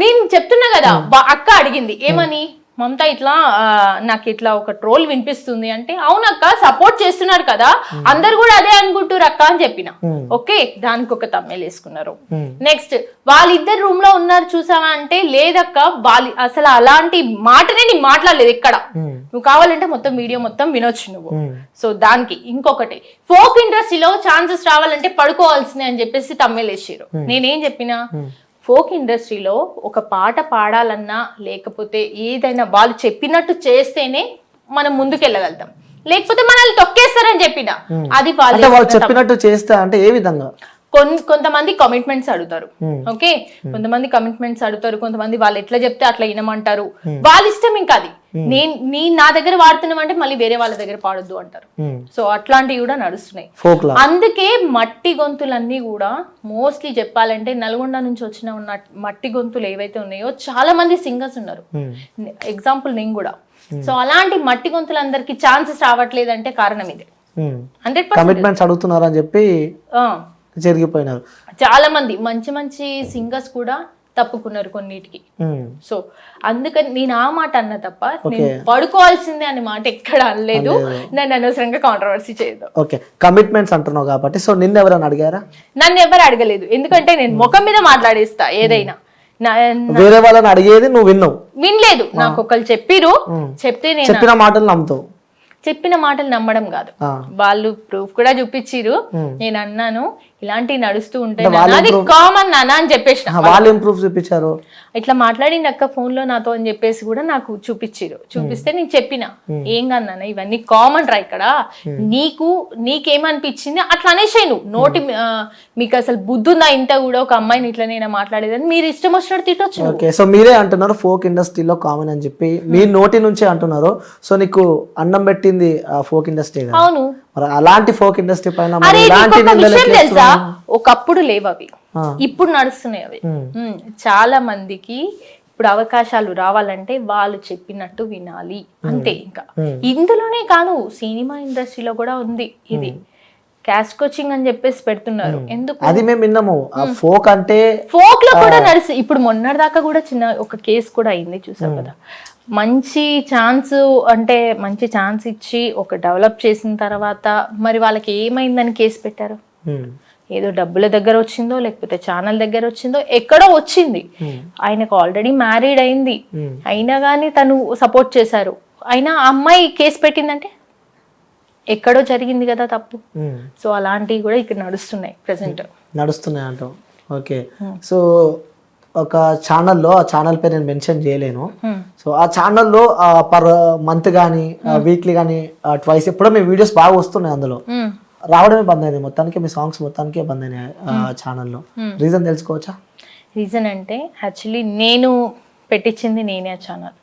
నేను చెప్తున్నా కదా, అక్క అడిగింది ఏమని, మమత ఇట్లా నాకు ఇట్లా ఒక ట్రోల్ వినిపిస్తుంది అంటే, అవునక్క సపోర్ట్ చేస్తున్నారు కదా, అందరు కూడా అదే అనుకుంటారు అక్క అని చెప్పిన. ఓకే, దానికి ఒక తమ్మేలు వేసుకున్నారు. నెక్స్ట్ వాళ్ళిద్దరు రూమ్ లో ఉన్నారు చూసావా అంటే, లేదక్క వాళ్ళు అసలు అలాంటి మాటనే నేను మాట్లాడలేదు ఎక్కడ, నువ్వు కావాలంటే మొత్తం వీడియో మొత్తం వినొచ్చు నువ్వు. సో దానికి ఇంకొకటి, ఫోక్ ఇండస్ట్రీలో ఛాన్సెస్ రావాలంటే పడుకోవాల్సిందే అని చెప్పేసి తమ్మేలు వేసారు. నేనేం చెప్పినా, ఫోక్ ఇండస్ట్రీలో ఒక పాట పాడాలన్నా లేకపోతే ఏదైనా వాళ్ళు చెప్పినట్టు చేస్తేనే మనం ముందుకెళ్ళగలుగుతాం, లేకపోతే మనల్ని తొక్కేస్తారని చెప్పిన. అది వాళ్ళు చెప్పినట్టు చేస్తా అంటే ఏ విధంగా? కొంతమంది కమిట్మెంట్స్ అడుగుతారు, ఓకే, కొంతమంది కమిట్మెంట్స్ అడుగుతారు, కొంతమంది వాళ్ళు ఎట్లా చెప్తే అట్లా వినమంటారు, వాళ్ళ ఇష్టం. ఇంకా అది నా దగ్గర వాడుతున్నామంటే మళ్ళీ వేరే వాళ్ళ దగ్గర పాడొద్దు అంటారు. సో అట్లాంటివి కూడా నడుస్తున్నాయి. అందుకే మట్టి గొంతులన్నీ కూడా మోస్ట్లీ చెప్పాలంటే నల్గొండ నుంచి వచ్చిన మట్టి గొంతులు ఏవైతే ఉన్నాయో చాలా మంది సింగర్స్ ఉన్నారు. ఎగ్జాంపుల్ నేను కూడా. సో అలాంటి మట్టి గొంతులందరికీ ఛాన్సెస్ రావట్లేదంటే కారణం ఇదే. 100% కమిట్మెంట్స్ అడుగుతున్నారు అని చెప్పి జరిగిపోయినారు. చాలా మంది మంచి మంచి సింగర్స్ కూడా తప్పుకున్నారు కొన్నిటికి. సో అందుకని నేను ఆ మాట అన్న తప్ప నేను పడుకోవాల్సిందే అనే మాట ఎక్కడ అనలేదు. నన్ను అనవసరంగా కాంట్రవర్సీ చేయదు. ఓకే, కమిట్మెంట్స్ అంటున్నావు కాబట్టి. సో నిన్ను ఎవరైనా అడిగారా? నన్ను ఎవరు అడగలేదు, ఎందుకంటే నేను ముఖం మీద మాట్లాడేస్తా ఏదైనా. వేరే వాళ్ళని అడిగేది నువ్వు విన్నావు? వినలేదు, నాకు ఒకళ్ళు చెప్పిరు, చెప్తే నేను చెప్పిన మాటలు నమ్ముతావు? చెప్పిన మాటలు నమ్మడం కాదు, వాళ్ళు ప్రూఫ్ కూడా చూపించిరు. నేను అన్నాను ఇలాంటివి నడుస్తూ ఉంటే అది కామన్ నానా అని చెప్పేసి. వాళ్ళు ఏం ప్రూఫ్ చూపించారు? ఇట్లా మాట్లాడింది అక్క ఫోన్ లో నాతో అని చెప్పేసి కూడా నాకు చూపించిరు. చూపిస్తే నేను చెప్పిన, ఏం కన్నా ఇవన్నీ కామన్ రా ఇక్కడ, నీకేమనిపించింది అట్లా అనేసాయి నువ్వు. నోటి మీకు అసలు బుద్ధుందా ఇంత కూడా, ఒక అమ్మాయిని ఇట్లా నేను మాట్లాడేదని మీరు ఇష్టం వచ్చినట్టు తిట్టొచ్చు. ఓకే, సో మీరే అంటున్నారు ఫోక్ ఇండస్ట్రీలో కామన్ అని చెప్పి, మీ నోటి నుంచే అంటున్నారు. సో నీకు అన్నం పెట్టింది ఫోక్ ఇండస్ట్రీ. అవును, అలాంటి ఫోక్ ఇండస్ట్రీ పైన తెలుసా, ఒకప్పుడు లేవు అవి, ఇప్పుడు నడుస్తున్నాయి అవి. చాలా మందికి ఇప్పుడు అవకాశాలు రావాలంటే వాళ్ళు చెప్పినట్టు వినాలి అంతే. ఇంకా ఇందులోనే కాదు, సినిమా ఇండస్ట్రీలో కూడా ఉంది ఇది. క్యాస్ట్ కోచింగ్ అని చెప్పేసి పెడుతున్నారు. ఎందుకు? అది మేము విన్నాము. ఫోక్ అంటే ఫోక్ లో కూడా నడుస్తుంది. ఇప్పుడు మొన్నటిదాకా కూడా చిన్న ఒక కేసు కూడా అయింది, చూసావు కదా. మంచి ఛాన్స్ అంటే మంచి ఛాన్స్ ఇచ్చి ఒక డెవలప్ చేసిన తర్వాత మరి వాళ్ళకి ఏమైందని కేసు పెట్టారు. ఏదో డబ్బుల దగ్గర వచ్చిందో లేకపోతే ఛానల్ దగ్గర వచ్చిందో ఎక్కడో వచ్చింది. ఆయనకు ఆల్రెడీ మ్యారీడ్ అయింది, అయినా కానీ తను సపోర్ట్ చేశారు. అయినా ఆ అమ్మాయి కేసు పెట్టిందంటే ఎక్కడో జరిగింది కదా తప్పు. సో అలాంటివి కూడా ఇక్కడ నడుస్తున్నాయి, ప్రెసెంట్ నడుస్తున్నాయి అంటాం. ఓకే, సో ఒక ఛానల్లో, ఆ ఛానల్ పేరు నేను మెన్షన్ చేయలేను. సో ఆ ఛానల్లో పర్ మంత్ కానీ వీక్లీ కానీ ట్వైస్ ఎప్పుడో మీ వీడియోస్ బాగా వస్తున్నాయి. అందులో రావడమే బంద్ అయింది మొత్తానికి, మీ సాంగ్స్ మొత్తానికి బంద్ అయినాయి ఛానల్లో. రీజన్ తెలుసుకోవచ్చా? రీజన్ అంటే యాక్చువల్లీ నేను పెట్టించింది నేనే, ఆ ఛానల్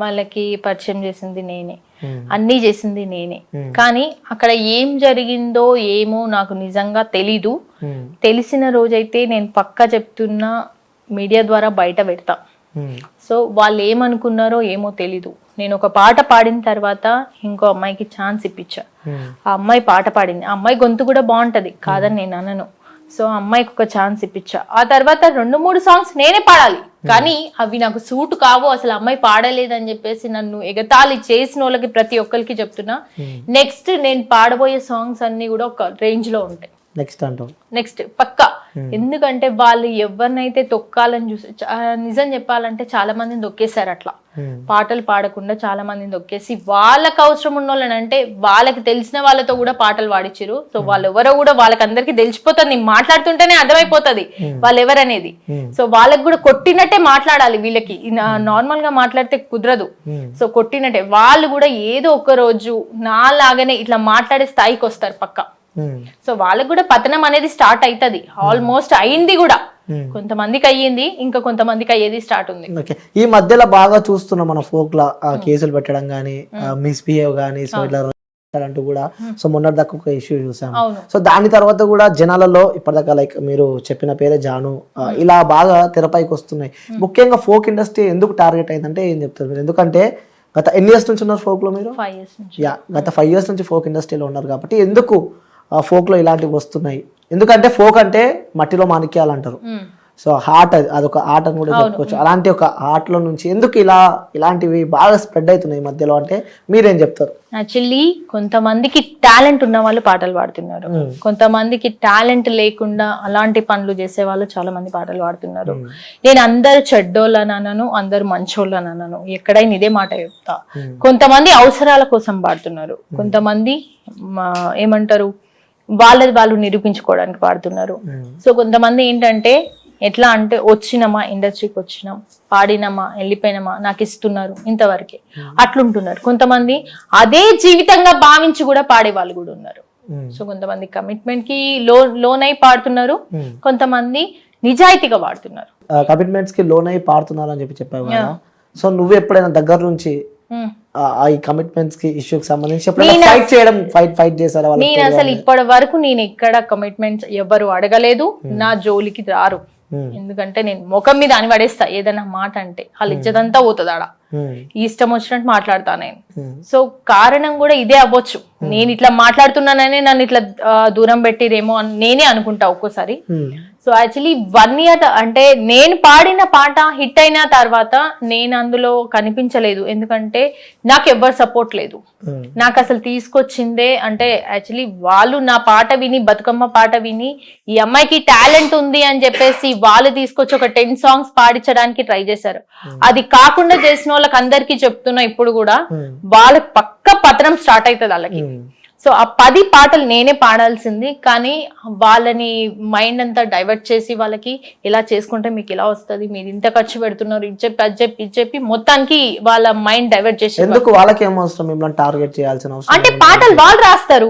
వాళ్ళకి పరిచయం చేసింది నేనే, అన్నీ చేసింది నేనే. కానీ అక్కడ ఏం జరిగిందో ఏమో నాకు నిజంగా తెలీదు. తెలిసిన రోజైతే నేను పక్కా చెప్తున్నా, మీడియా ద్వారా బయట పెడతా. సో వాళ్ళు ఏమనుకున్నారో ఏమో తెలీదు. నేను ఒక పాట పాడిన తర్వాత ఇంకో అమ్మాయికి ఛాన్స్ ఇప్పించా. ఆ అమ్మాయి పాట పాడింది, ఆ అమ్మాయి గొంతు కూడా బాగుంటది, కాదని నేను అనను. సో ఆ అమ్మాయికి ఒక ఛాన్స్ ఇప్పించా. ఆ తర్వాత 2-3 సాంగ్స్ నేనే పాడాలి, కానీ అవి నాకు సూట్ కావు, అసలు అమ్మాయి పాడలేదని చెప్పేసి నన్ను ఎగతాళి చేసిన వాళ్ళకి ప్రతి ఒక్కరికి చెప్తున్నా. నెక్స్ట్ నేను పాడబోయే సాంగ్స్ అన్ని కూడా ఒక రేంజ్ లో ఉంటాయి. నెక్స్ట్ పక్కా. ఎందుకంటే వాళ్ళు ఎవరినైతే తొక్కాలని చూసి, నిజం చెప్పాలంటే చాలా మందిని తొక్కేశారు అట్లా. పాటలు పాడకుండా చాలా మందిని తొక్కేసి వాళ్ళకి అవసరం ఉన్న వాళ్ళని, అంటే వాళ్ళకి తెలిసిన వాళ్ళతో కూడా పాటలు పాడించారు. సో వాళ్ళు ఎవరో కూడా వాళ్ళకందరికి తెలిసిపోతుంది, మాట్లాడుతుంటేనే అర్థమైపోతుంది వాళ్ళు ఎవరనేది. సో వాళ్ళకి కూడా కొట్టినట్టే మాట్లాడాలి, వీళ్ళకి నార్మల్ గా మాట్లాడితే కుదరదు. సో కొట్టినట్టే వాళ్ళు కూడా ఏదో ఒక రోజు నాలాగానే ఇట్లా మాట్లాడే స్థాయికి వస్తారు పక్కా. సో వాళ్ళకి కూడా పతనం అనేది స్టార్ట్ అవుతుంది, ఆల్మోస్ట్ అయింది కూడా. కొంతమందికి అయ్యింది, ఇంకా కొంతమందికి అయ్యేది స్టార్ట్ ఉంది. ఈ మధ్యలో బాగా చూస్తున్నాం మన ఫోక్ లా కేసులు పెట్టడం గానీ, మిస్బిహేవ్ గానీ, సో ఇట్లా అంటూ కూడా. సో మొన్నటి దాకా ఒక ఇష్యూ చూసాం. సో దాని తర్వాత కూడా జనాలలో ఇప్పటిదాకా లైక్ మీరు చెప్పిన పేరే జాను, ఇలా బాగా తెరపైకి వస్తున్నాయి. ముఖ్యంగా ఫోక్ ఇండస్ట్రీ ఎందుకు టార్గెట్ అయిందంటే ఏం చెప్తారు మీరు? ఎందుకంటే గత ఎన్ని ఇయర్స్ నుంచి ఉన్నారు ఫోక్ లో మీరు? 5 years నుంచి. గత 5 years నుంచి ఫోక్ ఇండస్ట్రీలో ఉన్నారు కాబట్టి ఎందుకు ఫోక్ లో ఇలాంటివి వస్తున్నాయి? ఎందుకంటే ఫోక్ అంటే మట్టిలో మాణిక్యాలు అంటారు. సో హార్ట్ అదొక ఆర్ట్ అని కూడా చెప్పుకోవచ్చు. అలాంటి ఒక ఆర్ట్ లో నుంచి ఎందుకు ఇలాంటివి బాగా స్ప్రెడ్ అవుతున్నాయి ఈ మధ్యలో అంటే మీరేం చెప్తారు? యాక్చువల్లీ కొంతమందికి టాలెంట్ ఉన్న వాళ్ళు పాటలు పాడుతున్నారు, కొంతమందికి టాలెంట్ లేకుండా అలాంటి పనులు చేసే వాళ్ళు చాలా మంది పాటలు పాడుతున్నారు. నేను అందరు చెడ్డోళ్ళని అనను, అందరు మంచోళ్ళని అనను, ఎక్కడైనా ఇదే మాట చెప్తా. కొంతమంది అవసరాల కోసం పాడుతున్నారు, కొంతమంది ఏమంటారు వాళ్ళది వాళ్ళు నిరూపించుకోవడానికి పాడుతున్నారు. సో కొంతమంది ఏంటంటే ఎట్లా అంటే వచ్చినామా ఇండస్ట్రీకి వచ్చినాం, పాడినామా వెళ్ళిపోయినామా, నాకు ఇస్తున్నారు ఇంతవరకే అట్లుంటున్నారు. కొంతమంది అదే జీవితంగా భావించి కూడా పాడే వాళ్ళు కూడా ఉన్నారు. సో కొంతమంది కమిట్మెంట్ కి లోన్ అయి పాడుతున్నారు, కొంతమంది నిజాయితీగా పాడుతున్నారు. కమిట్మెంట్స్ కి లోన్ అయి పాడుతున్నారు అని చెప్పావు కదా. సో నువ్వు ఎప్పుడైనా దగ్గర నుంచి ఈ కమిట్మెంట్స్ కి ఇష్యూకి సంబంధించి ఫైట్ చేశారా? నేను అసలు ఇప్పటి వరకు నేను ఎక్కడ కమిట్మెంట్స్ ఎవరు అడగలేదు, నా జోలికి రారు. ఎందుకంటే నేను ముఖం మీద అని పడేస్తా ఏదైనా మాట అంటే, వాళ్ళ ఇజ్జతంతా పోతుంది ఆడ, ఇష్టం వచ్చినట్టు మాట్లాడతా నేను. సో కారణం కూడా ఇదే అవ్వచ్చు, నేను ఇట్లా మాట్లాడుతున్నానని నన్ను ఇట్లా దూరం పెట్టిరేమో అని నేనే అనుకుంటా ఒక్కోసారి. సో యాక్చువల్లీ 1 year అంటే నేను పాడిన పాట హిట్ అయిన తర్వాత నేను అందులో కనిపించలేదు, ఎందుకంటే నాకు ఎవ్వరు సపోర్ట్ లేదు. నాకు అసలు తీసుకొచ్చిందే అంటే యాక్చువల్లీ వాళ్ళు నా పాట విని, బతుకమ్మ పాట విని ఈ అమ్మాయికి టాలెంట్ ఉంది అని చెప్పేసి వాళ్ళు తీసుకొచ్చి ఒక 10 songs పాడించడానికి ట్రై చేశారు. అది కాకుండా చేసిన వాళ్ళకి అందరికీ చెప్తున్నా ఇప్పుడు కూడా, వాళ్ళకి పక్క పతనం స్టార్ట్ అవుతుంది వాళ్ళకి. సో ఆ 10 పాటలు నేనే పాడాల్సింది, కానీ వాళ్ళని మైండ్ అంతా డైవర్ట్ చేసి వాళ్ళకి ఇలా చేసుకుంటే మీకు ఇలా వస్తుంది, మీరు ఇంత ఖర్చు పెడుతున్నారు, ఇది చెప్పి అది చెప్పి ఇది చెప్పి మొత్తానికి వాళ్ళ మైండ్ డైవర్ట్ చేసి, ఎందుకు వాళ్ళకి ఏమవసరం మిమ్మల్ని టార్గెట్ చేయాల్సిన అవసరం? అంటే పాటలు వాళ్ళు రాస్తారు,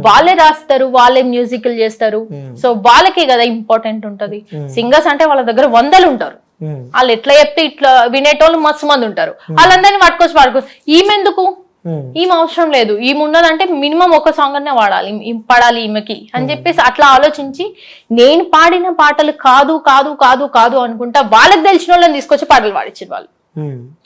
వాళ్ళే రాస్తారు, వాళ్ళే మ్యూజిక్లు చేస్తారు. సో వాళ్ళకే కదా ఇంపార్టెంట్ ఉంటది. సింగర్స్ అంటే వాళ్ళ దగ్గర 100 ఉంటారు, వాళ్ళు ఎట్లా చెప్తే ఇట్లా వినేటోళ్ళు మస్తు మంది ఉంటారు, వాళ్ళందరినీ పట్టుకోవచ్చు. ఈమెందుకు, ఈమె అవసరం లేదు, ఈమె ఉన్నదంటే మినిమం ఒక సాంగ్ అనే పాడాలి ఈమెకి అని చెప్పేసి అట్లా ఆలోచించి నేను పాడిన పాటలు కాదు కాదు కాదు కాదు అనుకుంటా వాళ్ళకి తెలిసిన వాళ్ళని తీసుకొచ్చి పాటలు పాడించారు వాళ్ళు.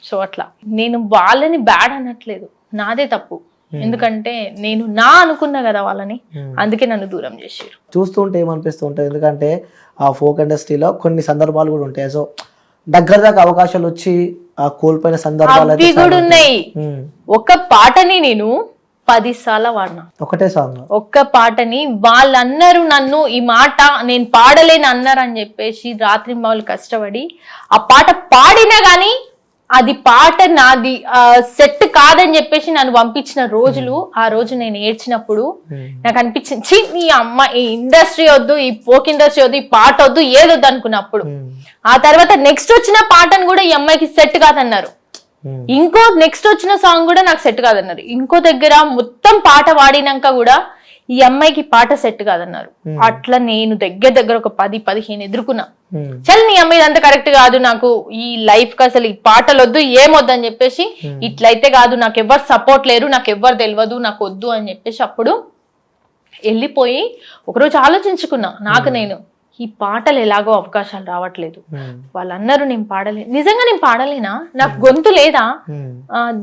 సో అట్లా నేను వాళ్ళని బ్యాడ్ అనట్లేదు, నాదే తప్పు. ఎందుకంటే నేను అనుకున్నా కదా వాళ్ళని, అందుకే నన్ను దూరం చేసారు. చూస్తుంటే ఏమనిపిస్తూ ఉంటుంది, ఎందుకంటే ఆ ఫోక్ ఇండస్ట్రీలో కొన్ని సందర్భాలు కూడా ఉంటాయి. సో దగ్గర దాకా అవకాశాలు వచ్చి కోల్పోయిన సందర్భాలు కూడా ఉన్నాయి. ఒక పాటని నేను 10 సార్లు వాడినా, ఒకటే సాంగ్, ఒక్క పాటని. వాళ్ళన్నారు నన్ను ఈ మాట నేను పాడలేని అన్నారు అని చెప్పేసి రాత్రి వాళ్ళు కష్టపడి ఆ పాట పాడినా గానీ అది పాట నాది సెట్ కాదని చెప్పేసి నన్ను పంపించిన రోజులు. ఆ రోజు నేను ఏడ్చినప్పుడు నాకు అనిపించింది, ఈ అమ్మ ఈ ఇండస్ట్రీ వద్దు, ఈ ఫోక్ ఇండస్ట్రీ వద్దు, ఈ పాట వద్దు, ఏదొద్దు అనుకున్నప్పుడు. ఆ తర్వాత నెక్స్ట్ వచ్చిన పాటను కూడా ఈ అమ్మాయికి సెట్ కాదన్నారు. ఇంకో నెక్స్ట్ వచ్చిన సాంగ్ కూడా నాకు సెట్ కాదన్నారు. ఇంకో దగ్గర మొత్తం పాట వాడినాక కూడా ఈ అమ్మాయికి పాట సెట్ కాదన్నారు. అట్లా నేను దగ్గర ఒక 10-15 ఎదుర్కొన్నా. చల్ నీ అమ్మాయి అంత కరెక్ట్ కాదు, నాకు ఈ లైఫ్ కి అసలు ఈ పాటలు వద్దు, ఏమొద్దు అని చెప్పేసి, ఇట్లయితే కాదు, నాకు ఎవరు సపోర్ట్ లేరు, నాకు ఎవరు తెలియదు, నాకు వద్దు అని చెప్పేసి అప్పుడు వెళ్ళిపోయి ఒకరోజు ఆలోచించుకున్నా, నాకు నేను ఈ పాటలు ఎలాగో అవకాశాలు రావట్లేదు, వాళ్ళన్నారు నేను పాడలే, నిజంగా నేను పాడలేనా, నాకు గొంతు లేదా,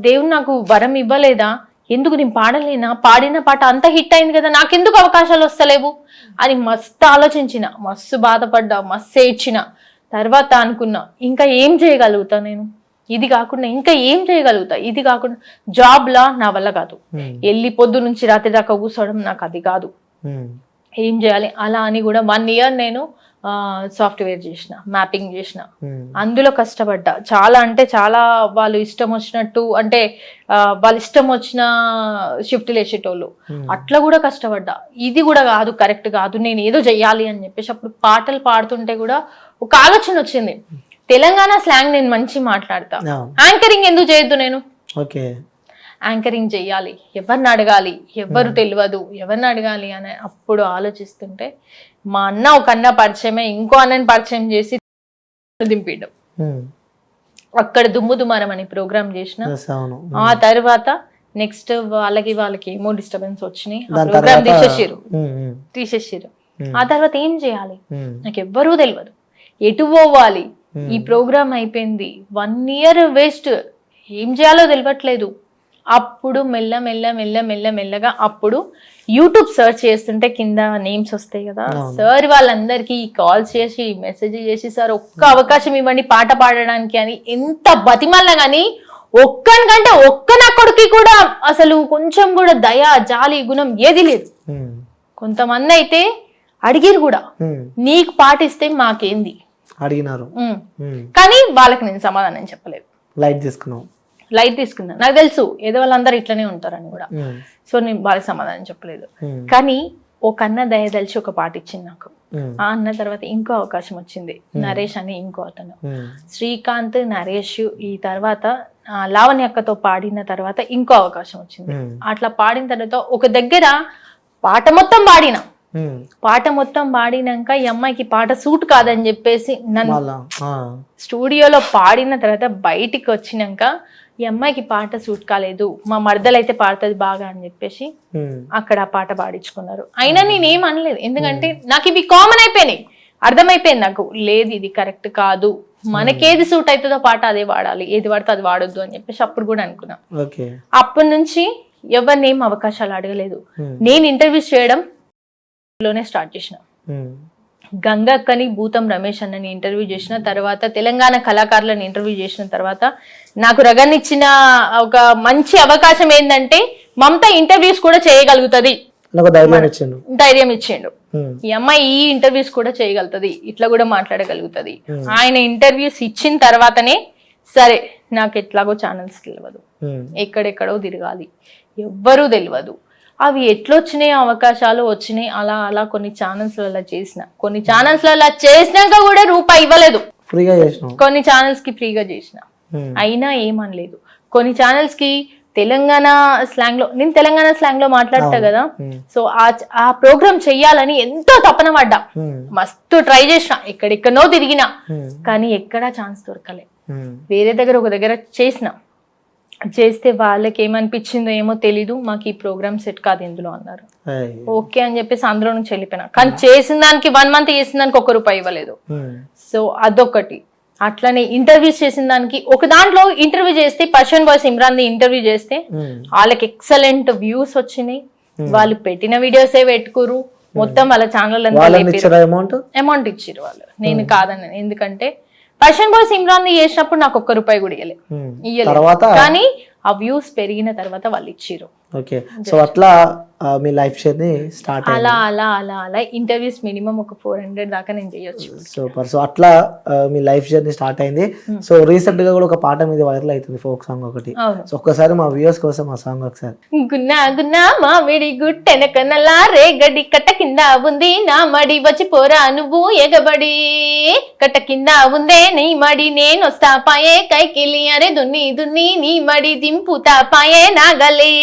దేవుడు నాకు వరం ఇవ్వలేదా, ఎందుకు నేను పాడలేనా, పాడిన పాట అంత హిట్ అయింది కదా, నాకెందుకు అవకాశాలు వస్తలేవు అని మస్తు ఆలోచించిన, మస్తు బాధపడ్డా, మస్తు ఏడ్చిన. తర్వాత అనుకున్నా ఇంకా ఏం చేయగలుగుతా నేను, ఇది కాకుండా ఇంకా ఏం చేయగలుగుతా, ఇది కాకుండా జాబ్లా నా వల్ల కాదు, వెళ్ళి పొద్దు నుంచి రాత్రి దాకా కూర్చోవడం నాకు అది కాదు, ఏం చేయాలి. అలా అని కూడా 1 year నేను సాఫ్ట్వేర్ చేసిన, మ్యాపింగ్ చేసిన, అందులో కష్టపడ్డా చాలా. అంటే చాలా వాళ్ళు ఇష్టం వచ్చినట్టు, అంటే వాళ్ళు ఇష్టం వచ్చిన షిఫ్ట్లు వేసేటోళ్ళు, అట్లా కూడా కష్టపడ్డా. ఇది కూడా కాదు, కరెక్ట్ కాదు, నేను ఏదో చెయ్యాలి అని చెప్పేసి అప్పుడు పాటలు పాడుతుంటే కూడా ఒక ఆలోచన వచ్చింది, తెలంగాణ స్లాంగ్ నేను మంచి మాట్లాడతా, యాంకరింగ్ ఎందుకు చేయొద్దు, నేను యాంకరింగ్ చెయ్యాలి, ఎవరిని అడగాలి, ఎవరు తెలియదు, ఎవరిని అడగాలి అని అప్పుడు ఆలోచిస్తుంటే మా అన్న ఒక అన్న పరిచయమే ఇంకో అన్నని పరిచయం చేసి దింపిడం. అక్కడ దుమ్ము దుమారం అని ప్రోగ్రామ్ చేసిన. ఆ తర్వాత నెక్స్ట్ వాళ్ళకి ఏమో డిస్టర్బెన్స్ వచ్చినాయి, ప్రోగ్రామ్ తీసేసారు. ఆ తర్వాత ఏం చేయాలి, నాకు ఎవ్వరూ తెలియదు, ఎటు పోవాలి, ఈ ప్రోగ్రామ్ అయిపోయింది, 1 year వేస్ట్, ఏం చేయాలో తెలియట్లేదు. అప్పుడు మెల్లగా అప్పుడు యూట్యూబ్ సర్చ్ చేస్తుంటే కింద నేమ్స్ వస్తాయి కదా, సార్ వాళ్ళందరికీ కాల్ చేసి మెసేజ్ చేసి సార్ ఒక్క అవకాశం ఇవ్వండి పాట పాడడానికి అని ఎంత బతిమల్లా గానీ ఒక్కనికంటే ఒక్క నా కొడుకు కూడా అసలు కొంచెం కూడా దయ జాలి గుణం ఏది లేదు. కొంతమంది అయితే అడిగిరు కూడా, నీకు పాటిస్తే మాకేంది అడిగినారు, కానీ వాళ్ళకి నేను సమాధానం చెప్పలేదు. లైట్ తీసుకున్నా, నాకు తెలుసు ఏదో వాళ్ళందరూ ఇట్లనే ఉంటారని కూడా. సో నేను వాళ్ళకి సమాధానం చెప్పలేదు. కానీ ఒక అన్న దయదలిచి ఒక పాట ఇచ్చింది నాకు. ఆ అన్న తర్వాత ఇంకో అవకాశం వచ్చింది, నరేష్ అని ఇంకో అతను, శ్రీకాంత్ నరేష్. ఈ తర్వాత లావణ్య అక్కతో పాడిన తర్వాత ఇంకో అవకాశం వచ్చింది. అట్లా పాడిన తర్వాత ఒక దగ్గర పాట మొత్తం పాడినాక ఈ అమ్మాయికి పాట సూట్ కాదని చెప్పేసి నన్ను స్టూడియోలో పాడిన తర్వాత బయటికి వచ్చినాక ఈ అమ్మాయికి పాట సూట్ కాలేదు, మా మర్దలైతే పాడుతుంది బాగా అని చెప్పేసి అక్కడ ఆ పాట పాడించుకున్నారు. అయినా నేనేం అనలేదు, ఎందుకంటే నాకు ఇవి కామన్ అయిపోయినాయి, అర్థమైపోయింది నాకు. లేదు ఇది కరెక్ట్ కాదు, మనకేది సూట్ అవుతుందో పాట అదే వాడాలి, ఏది వాడితే అది వాడొద్దు అని చెప్పేసి అప్పుడు కూడా అనుకున్నా. అప్పటి నుంచి ఎవరిని ఏం అవకాశాలు అడగలేదు. నేను ఇంటర్వ్యూస్ చేయడం లోనే స్టార్ట్ చేసిన. గంగక్కని, భూతం రమేష్ అన్నని ఇంటర్వ్యూ చేసిన తర్వాత, తెలంగాణ కళాకారులను ఇంటర్వ్యూ చేసిన తర్వాత నాకు రగన్నిచ్చిన ఒక మంచి అవకాశం ఏంటంటే మమత ఇంటర్వ్యూస్ కూడా చేయగలుగుతుంది, ధైర్యం ఇచ్చిండు. ఈ అమ్మాయి ఈ ఇంటర్వ్యూస్ కూడా చేయగలుగుతుంది, ఇట్లా కూడా మాట్లాడగలుగుతుంది. ఆయన ఇంటర్వ్యూస్ ఇచ్చిన తర్వాతనే సరే నాకు ఎట్లాగో ఛానల్స్ తెలియదు, ఎక్కడెక్కడో తిరగాలి, ఎవ్వరూ తెలియదు, అవి ఎట్లొచ్చినాయి అవకాశాలు వచ్చినాయి. అలా కొన్ని ఛానల్స్లలో చేసిన, కొన్ని ఛానల్స్లలో చేసినాక కూడా రూపాయి ఇవ్వలేదు. కొన్ని ఛానల్స్ కి ఫ్రీగా చేసిన, అయినా ఏమనలేదు. కొన్ని ఛానల్స్ కి తెలంగాణ స్లాంగ్ లో, నేను తెలంగాణ స్లాంగ్ లో మాట్లాడతా కదా, సో ఆ ప్రోగ్రామ్ చెయ్యాలని ఎంతో తపన పడ్డా, మస్తు ట్రై చేసిన, ఎక్కడెక్కడో తిరిగినా, కానీ ఎక్కడా ఛాన్స్ దొరకలే. వేరే దగ్గర ఒక దగ్గర చేస్తే వాళ్ళకి ఏమనిపించిందో ఏమో తెలీదు, మాకు ఈ ప్రోగ్రామ్ సెట్ కాదు ఇందులో అన్నారు. ఓకే అని చెప్పేసి అందులో నుంచి వెళ్ళిపోయినా. కానీ చేసిన దానికి 1 month చేసిన దానికి ₹1 ఇవ్వలేదు. సో అదొకటి. అట్లనే ఇంటర్వ్యూస్ చేసిన దానికి, ఒక దాంట్లో ఇంటర్వ్యూ చేస్తే పర్షన్ బాయ్ సిమ్రాన్ ది ఇంటర్వ్యూ చేస్తే వాళ్ళకి ఎక్సలెంట్ వ్యూస్ వచ్చినాయి, వాళ్ళు పెట్టిన వీడియోసే పెట్టుకురు, మొత్తం వాళ్ళ ఛానల్ అమౌంట్ ఇచ్చిరు వాళ్ళు. నేను కాదన్నాను, ఎందుకంటే పర్షన్ బాయ్ సిమ్రాన్ చేసినప్పుడు నాకు ₹1 కూడా ఇయ్యలేదు, కానీ ఆ వ్యూస్ పెరిగిన తర్వాత వాళ్ళు ఇచ్చిరు. ఓకే, సో అట్లా మీ లైఫ్ జర్నీ స్టార్ట్ అలా ఇంటర్వ్యూస్ మినిమం ఒక 400 దాకా నేను చేయొచ్చు. సూపర్. సో అట్లా మీ లైఫ్ జర్నీ స్టార్ట్ అయింది. సో రీసెంట్ గా కూడా ఒక పాట మీద వైరల్ అవుతుంది, ఫోక్ సాంగ్ ఒకటి. సో ఒక్కసారి మా వ్యూవర్స్ కోసం ఆ సాంగ్ ఒకసారి. గున్నా గున్నా మామిడి గుట్టెనకనలా రేగడి కట్ట కింద ఉంది నా మడి, వచ్చి పోరా నువ్వు ఎగబడి, కట్ట కింద ఉందే నీ మడి, నేను వస్తా పాయే కైకిలి, అరే దున్ని దున్ని నీ మడి దింపుతా పాయే నాగలి,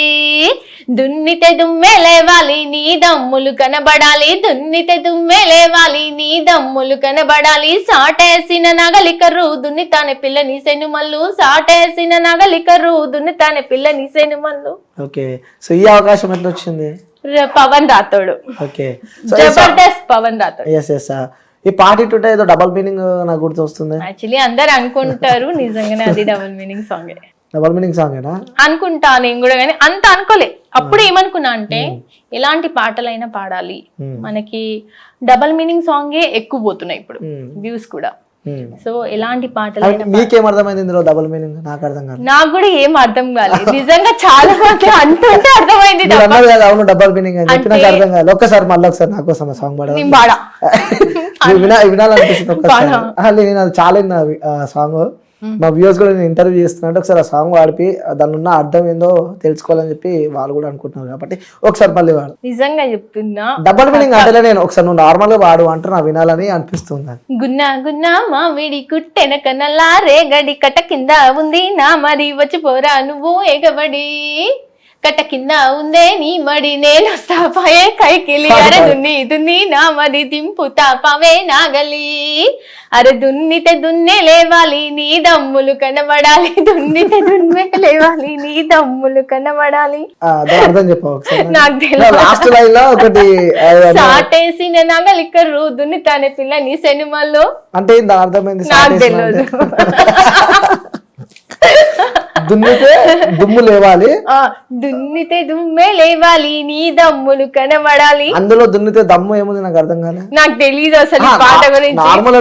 దున్నితే దుమ్మే లేవాలి నీ దమ్ములు కనబడాలి, దున్నితే దుమ్మే లేవాలి నీ దమ్ములు కనబడాలి, సాటేసిన నగలికరు దున్నితానే పిల్ల నీ సెనుమల్లు, సాటేసిన నగలికరు దున్నితానే పిల్ల నీ సెనుమల్లు. ఓకే, సో ఈ అవకాశం ఎట్లా వచ్చింది? పవన్ రాథోడ్. ఓకే, జబర్దస్త్ పవన్ రాథోడ్. ఈ పాట ఇటుంటే ఏదో డబుల్ మీనింగ్ నాకు గుర్తు వస్తుంది. యాక్చువల్లీ అందరు అనుకుంటారు, నిజంగానే అది double meaning song. Double meaning song అనుకుంటా నేను కూడా, కానీ అంత అనుకోలే. అప్పుడు ఏమనుకున్నా అంటే ఎలాంటి పాటలైనా పాడాలి, మనకి డబుల్ మీనింగ్ సాంగే ఎక్కువ పోతున్నాయి ఇప్పుడు వ్యూస్ కూడా. సో ఎలాంటి పాటలైనా. మీకేం అర్థమైంది ఇందులో డబుల్ మీనింగ్? నాకు అర్థం కాదు. నాకు కూడా ఏం అర్థం కాలేదు నిజంగా, చాలా మంది అంటుంటే అర్థమైంది. అవును డబుల్ మీనింగ్ అని చెప్పి నాకు అర్థం కాదు. ఒక్కసారి మళ్ళీ ఒకసారి నా కోసం సాంగ్ పాడా వినాలనిపిస్తుంది ఒక్కసారి. నేను అది చాలా సాంగ్, మా వ్యూవర్స్ కూడా నేను ఇంటర్వ్యూ చేస్తున్నా, ఒకసారి ఆ సాంగ్ వాడిపి దాని ఉన్న అర్థం ఏందో తెలుసుకోవాలని చెప్పి వాళ్ళు కూడా అనుకుంటున్నారు, కాబట్టి ఒకసారి మళ్ళీ వాడు. నిజంగా చెప్తున్నా, డబుల్ మీనింగ్ అంటే నేను ఒకసారి నువ్వు నార్మల్ గా వాడు అంటే నా వినాలని అనిపిస్తుంది. గున్నా గున్నా మామిడి కుట్టెనకనలా రేగడి కట్ట కింద ఉంది నా మరి, వచ్చి పోరా నువ్వు ఎగబడి, కట్ట కింద ఉందే నీ మడి, నేను వస్తా పాయే కైకిలి, అరే దున్ని దున్ని నా మడి దింపుతా పావే నాగలి, అరే దున్నితే దున్నే లేవాలి నీ దమ్ములు కనబడాలి, దున్నితే దున్నే లేవాలి నీ దమ్ములు కనబడాలి. నాకు తెలియదు. సాటేసిన నగలికరు దున్నితానే పిల్ల నీ సెనుమల్లో అంటే అర్థమైంది. నాకు తెలియదు. దున్నితే దుమ్ము లేవాలి, దున్నితే దుమ్మే లేవాలి, నీ దమ్ములు కనబడాలి. అందులో దున్నితే దమ్ము ఏముంది నాకు అర్థం కాలే. నాకు తెలీదు అసలు ఈ పాట గురించి. నార్మల్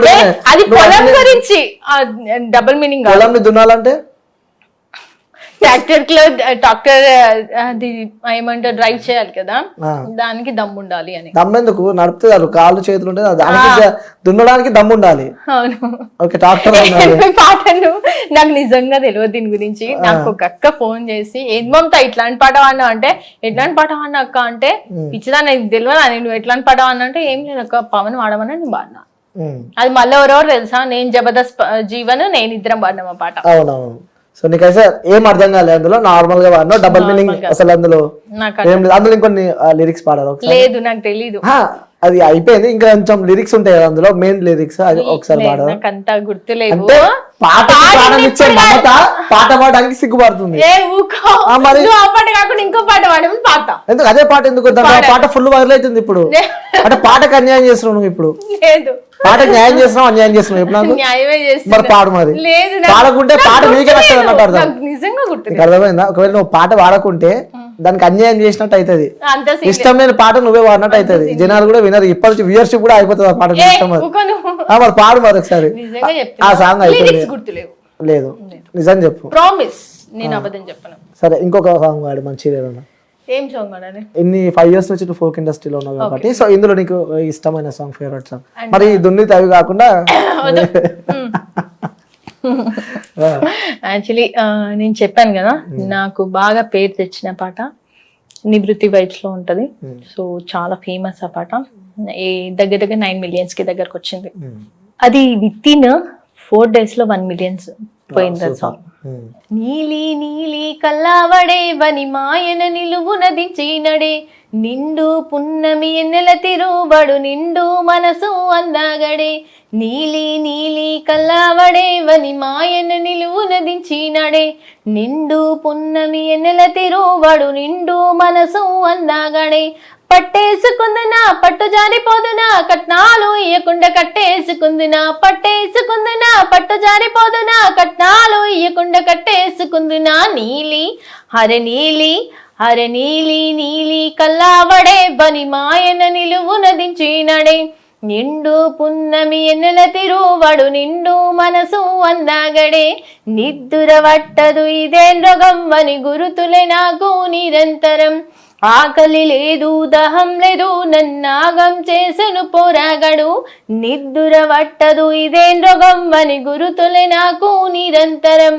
అది పొలం గురించి, డబుల్ మీనింగ్. పొలంని దున్నాలంటే ట్రాక్టర్ అది ఏమంటారు, డ్రైవ్ చేయాలి కదా, దానికి దమ్ము ఉండాలి అని. దమ్ము ఎందుకు, నడిపితే చాలు, కాళ్ళు చేతులు ఉంటే దానికి దున్నడానికి దమ్ము ఉండాలి. అవును, ఓకే. ట్రాక్టర్ పాటను నాకు నిజంగా తెలియదు దీని గురించి. నాకు ఒక అక్క ఫోన్ చేసి ఏం మమతా ఇట్లాంటి పాట వాడినా అంటే, ఎట్లాంటి పాట వాడినా అక్క అంటే, పిచ్చిదా నాకు తెలియదు అని, నువ్వు ఎట్లాంటి పాట వాడినా అంటే, ఏం లేదు అక్క పవన్ వాడమని నేను పాడినా. అది మళ్ళీ ఎవరెవరు తెలుసా, నేను జబర్దస్త్ జీవన్ నేను ఇద్దరం పాడినాం ఆ పాట. అవునవును. సో నీకైతే ఏం అర్థం కాలేదు అందులో, నార్మల్ గా వాడినా, డబుల్ మీనింగ్ అసలు అందులో ఏం లేదు. అందులో ఇంకొన్ని లిరిక్స్ పాడారు లేదు, నాకు తెలీదు. అది అయిపోయింది, ఇంకా కొంచెం లిరిక్స్ ఉంటాయి కదా అందులో, మెయిన్ లిరిక్స్ అది ఒకసారి పాడారు. నాకు అంతా గుర్తులేదు. పాట ప్రారంభించే మమత పాట పాడడానికి సిగ్గుపడుతుంది. మరి ఆ పాట కాకుండా ఇంకో పాట పాడమని పాట, ఎందుకు అదే పాట ఎందుకు, పాట ఫుల్ వైరల్ అవుతుంది ఇప్పుడు. అంటే పాటకు అన్యాయం చేస్తున్నావు నువ్వు ఇప్పుడు. లేదు, పాటకు న్యాయం చేస్తున్నావు అన్యాయం చేస్తున్నావు ఇప్పుడు నాకు. మరి పాడు, మరి పాడకుంటే పాట మీకే నచ్చదు అన్నట్టు అర్థం. అర్థమైందా? ఒకవేళ నువ్వు పాట పాడకుంటే దానికి అన్యాయం చేసినట్టు అవుతుంది. ఇష్టం లేని పాట నువ్వే వాడినట్టు అవుతుంది, జనాలు కూడా వినరు. ఇప్పటి నుంచి వ్యూయర్షిప్ కూడా అయిపోతుంది ఆ పాట ఇష్టం. మరి పాడు మరి ఒకసారి ఆ సాంగ్ అయిపోయింది. లేదు నిజం చెప్పు, ప్రామిస్ నేను అబద్ధం చెప్పను. సరే ఇంకొక సాంగ్ వాడు మంచిగా. ఏం సాంగ్ వాడాలి? ఇన్ని 5 years నుంచి నువ్వు ఫోక్ ఇండస్ట్రీలో ఉన్నావు కాబట్టి, సో ఇందులో నీకు ఇష్టమైన సాంగ్, ఫేవరెట్ సాంగ్, మరి దున్నితే అవి కాకుండా. యాక్చువల్లీ నేను చెప్పాను కదా, నాకు బాగా పేరు తెచ్చిన పాట నివృత్తి వైబ్స్ లో ఉంటది. సో చాలా ఫేమస్ ఆ పాట, దగ్గర 9 millions కి దగ్గరకు వచ్చింది. అది విత్ ఇన్ 4 days లో 1 million పోయింది సాంగ్. నీలి నీలి కల్లావడే వని మాయన నిలువున దించినడే, నిండు పున్నమి ఎన్నెల తిరుబడు నిండు మనసు అందగడే, నీలి నీలి కల్లావడే వని మాయన నిలువున దించినడే, నిండు పున్నమి ఎన్నెల తిరుబడు నిండు మనసు అందగడే, పట్టేసుకుందునా పట్టు జారిపోదునా కట్నాలు ఇయ్యకుండా కట్టేసుకుందునా, పట్టేసుకుందునా పట్టు జారిపోదునా కట్నాలు ఇయ్యకుండా కట్టేసుకుందునా, నీలి హర నీలి హర నీలి నీలి కల్లావడే బని మాయన నిలువున దించినడే, నిండు పున్నమి ఎన్నెల తిరువడు నిండు మనసు అందగడే, నిద్దుర వట్టదు ఇదేం రోగం అని గురుతులే నాకు నిరంతరం, ఆకలి లేదు దహం లేదు నన్నాగం చేసెను పోరాగడు, నిద్దుర వట్టదు ఇదేం రోగం అని గురుతులే నాకు నిరంతరం,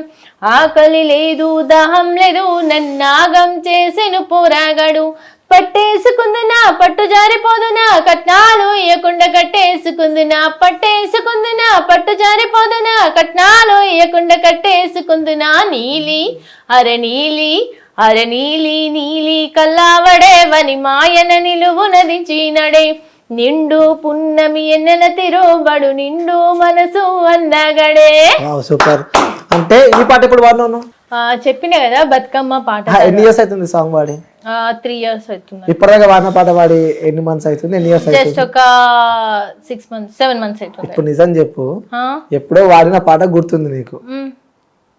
ఆకలి లేదు దహం లేదు నన్నాగం చేసెను పోరాగడు, పట్టేసుకుందునా పట్టు జారిపోదునా కట్నాలు ఇయ్యకుండా కట్టేసుకుందునా, పట్టేసుకుందునా పట్టు జారిపోదునా కట్నాలు ఇయ్యకుండా కట్టేసుకుందునా, నీలి అర నీలి అర నీలి నీలి కల్లావడే వని మాయన నిలువున దించినడే, నిండు పున్నమి ఎన్నెల తిరుబడు నిండు మనసు అందగడే. సూపర్. అంటే ఈ పాట ఇప్పుడు వాడినాను చెప్పినా కదా, బతుకమ్మ పాట. ఎన్ని ఇయర్స్ అవుతుంది సాంగ్ వాడి? 3 years అవుతుంది. ఇప్పటిదాకా వాడిన పాట వాడి ఎన్ని మంత్స్ అవుతుంది, ఎన్ని ఇయర్స్ అవుతుంది? జస్ట్ ఒక 6 months 7 months అవుతుంది. ఇప్పుడు నిజం చెప్పు, ఎప్పుడో వాడిన పాట గుర్తుంది నీకు,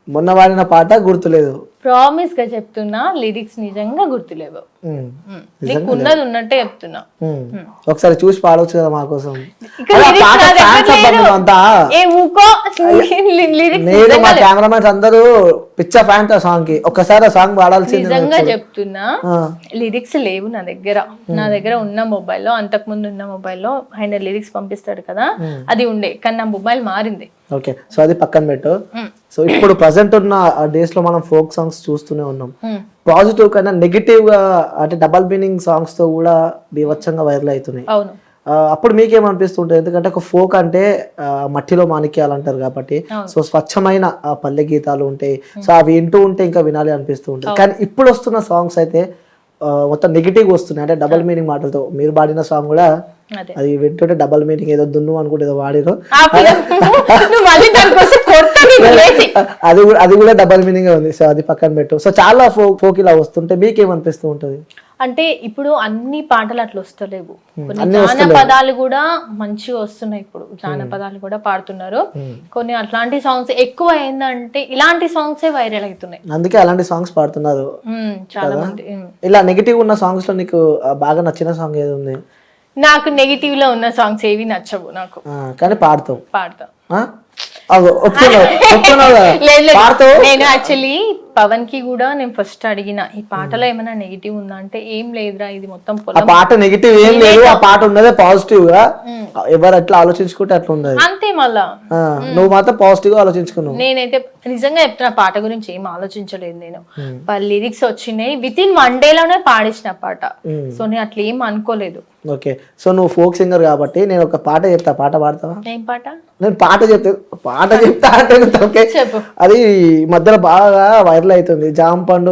మొన్న వాడిన పాట గుర్తులేదు? ప్రామిస్ గా చెప్తున్నా, లిరిక్స్ నిజంగా గుర్తులేవు. నీకు ఉన్నది ఉన్నట్టే చెప్తున్నా. ఒకసారి చూసి పాడవచ్చు కదా మా కోసం. నేను మా కెమెరామెన్స్ అందరూ పిచ్చ ఫ్యాన్ ఆ సాంగ్ కి, ఒక్కసారి ఆ సాంగ్ పాడాల్సింది. నిజంగా చెప్తున్నా, లిరిక్స్ లేవు నా దగ్గర. నా దగ్గర ఉన్న మొబైల్లో, అంతకు ముందు ఉన్న మొబైల్లో ఆయన లిరిక్స్ పంపిస్తాడు కదా, అది ఉండే, కానీ నా మొబైల్ మారింది. ఓకే, సో అది పక్కన పెట్టు. సో ఇప్పుడు ప్రజెంట్ ఉన్న డేస్ లో మనం ఫోక్ సాంగ్స్ చూస్తూనే ఉన్నాం. పాజిటివ్ కన్నా నెగిటివ్ గా, అంటే డబల్ మీనింగ్ సాంగ్స్ తో కూడా బీభత్సంగా వైరల్ అవుతున్నాయి. అప్పుడు మీకేమనిపిస్తుంటుంది? ఎందుకంటే ఒక ఫోక్ అంటే మట్టిలో మాణిక్యాలు అంటారు కాబట్టి, సో స్వచ్ఛమైన పల్లె గీతాలు ఉంటాయి, సో అవి వింటూ ఉంటే ఇంకా వినాలి అనిపిస్తూ ఉంటాయి. కానీ ఇప్పుడు వస్తున్న సాంగ్స్ అయితే మొత్తం నెగిటివ్ వస్తున్నాయి, అంటే డబల్ మీనింగ్ మాటలతో. మీరు పాడిన సాంగ్ కూడా అది వింటుంటే డబల్ మీనింగ్, ఏదో దున్ను అనుకుంటే ఏదో వాడిరు. అది కూడా డబల్ మీనింగ్ ఉంది. సో అది పక్కన పెట్టు. సో చాలా ఫోక్ ఇలా వస్తుంటే మీకేమనిపిస్తూ ఉంటది? అంటే ఇప్పుడు అన్ని పాటలు అట్లా వస్తలేవు, కొన్ని జానపదాలు కూడా మంచిగా వస్తున్నాయి. ఇప్పుడు జానపదాలు కూడా పాడుతున్నారు. కొన్ని అట్లాంటి సాంగ్స్ ఎక్కువ ఏంటంటే ఇలాంటి సాంగ్సే వైరల్ అవుతున్నాయి, అందుకే అలాంటి సాంగ్స్ పాడుతున్నారు చాలా మంది. ఇలా నెగిటివ్ ఉన్న సాంగ్స్ లో నీకు బాగా నచ్చిన సాంగ్ ఏది ఉంది? నాకు నెగిటివ్ లో ఉన్న సాంగ్స్ ఏవి నచ్చవు నాకు, కానీ పాడతావు. పాడతా. నేను యాక్చువల్లీ పవన్ కి కూడా నేను ఫస్ట్ అడిగిన ఈ పాటలో ఏమైనా నెగిటివ్ ఉందా అంటే ఏం లేదురా, ఇది మొత్తం ఆ పాట నెగిటివ్ ఏం లేదు, ఆ పాట ఉన్నదే పాజిటివ్ గా, ఎవరు ఎట్లా ఆలోచించుకుంటే అట్లా ఉన్నది అంతే. మళ్ళా నువ్వు మాత్రం పాజిటివ్ గా ఆలోచించుకున్నావు. నేనైతే నిజంగా చెప్తున్నా, పాట గురించి ఏం ఆలోచించలేదు నేను. లిరిక్స్ వచ్చినాయి, విత్ ఇన్ 1 day లోనే పాడేసిన పాట. సో నేను అట్లా ఏం అనుకోలేదు. ఓకే, సో నువ్వు ఫోక్ సింగర్ కాబట్టి నేను ఒక పాట చెప్తా, పాట పాడతావా? ఏం పాట? నేను పాట చెప్తా అంటే చెప్పు. అది మధ్యలో బాగా వైరల్ అవుతుంది, జామ పండు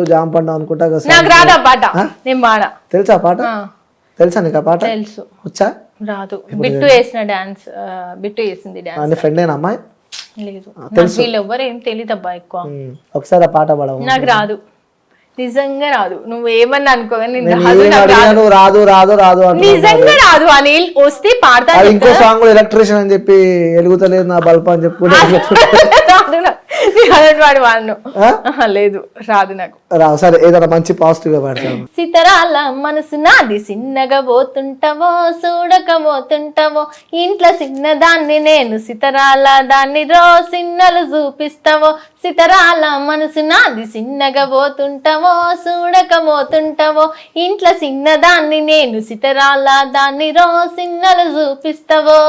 అనుకుంటా. నాకు రాదా పాట, నేను పాడా. తెలుసా పాట? తెలుసా నీకు ఆ పాట? తెలుసు. వచ్చా? రాదు. బిట్టు వేసిన డాన్స్, బిట్టు వేసింది డాన్స్. నీ ఫ్రెండ్ ఏనా అమ్మాయి? లేదు, వీళ్ళు ఎవ్వరు ఏం తెలియదు అబ్బా ఎక్కువ. ఒకసారి ఆ పాట పాడవు. నాకు రాదు, నిజంగా రాదు. నువ్వు ఏమన్నా అనుకో, రాదు నిజంగా రాదు. అనిల్ వస్తే పాడతా. ఇంకో సాంగ్ కూడా ఎలక్ట్రీషియన్ అని చెప్పి ఎలుగుతలేదు నా బల్బ్ అని చెప్పి లేదు, రాదు నాకు. రావు. సరే, ఏదైనా మంచి పాజిటివ్ గా పాడతాను. సితరాల మనసు నాది, సిన్నగా పోతుంటావో చూడకపోతుంటావో, ఇంట్లో చిన్నదాన్ని నేను సితరాల దాన్ని సిన్నలు చూపిస్తావో. సితరాల మనసు నాది, సిన్నగా పోతుంటావో చూడకపోతుంటావో, ఇంట్లో చిన్నదాన్ని నేను సితరాల దాన్ని సిన్నలు చూపిస్తావో.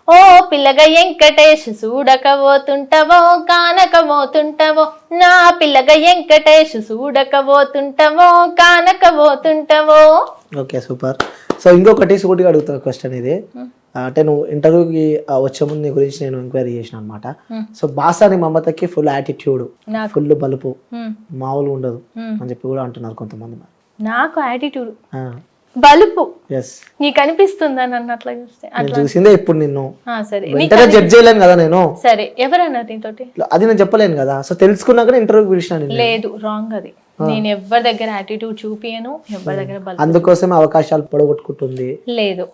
ఓ పిల్లగ వెంకటేష్ చూడకపోతుంటావో కానకపోతుంటావో, నా పిల్లగ వెంకటేష్ చూడకపోతుంటావో కానకపోతుంటావో. Okay, super. సో ఇంకొకటి సూటిగా అడుగుతా క్వశ్చన్ ఇది. అంటే నువ్వు ఇంటర్వ్యూకి వచ్చే ముందు నీ గురించి నేను ఎంక్వైరీ చేసిన అనమాట. సో బాసాని మమతకి ఫుల్ యాటిట్యూడ్, ఫుల్ బలుపు, మామూలు ఉండదు అని చెప్పి కూడా అంటున్నారు కొంతమంది. నాకు యాటిట్యూడ్, బలుపు నీకు అనిపిస్తుందా? నన్ను అట్లా చూస్తే చూసిందే ఇప్పుడు నిన్ను. సరే, జడ్జ్ చేయలేను కదా నేను. సరే, ఎవరన్నా నీతోటి? అది నేను చెప్పలేను కదా. సో తెలుసుకున్నాక ఇంటర్వ్యూ పిలిచిన. లేదు, రాంగ్ అది. నేను ఎవరి దగ్గర యాటిట్యూడ్ చూపియను, ఎవరి దగ్గర బలుపు. అందుకోసం అవకాశాలు పొడగొట్టుకుంటుంది. లేదు,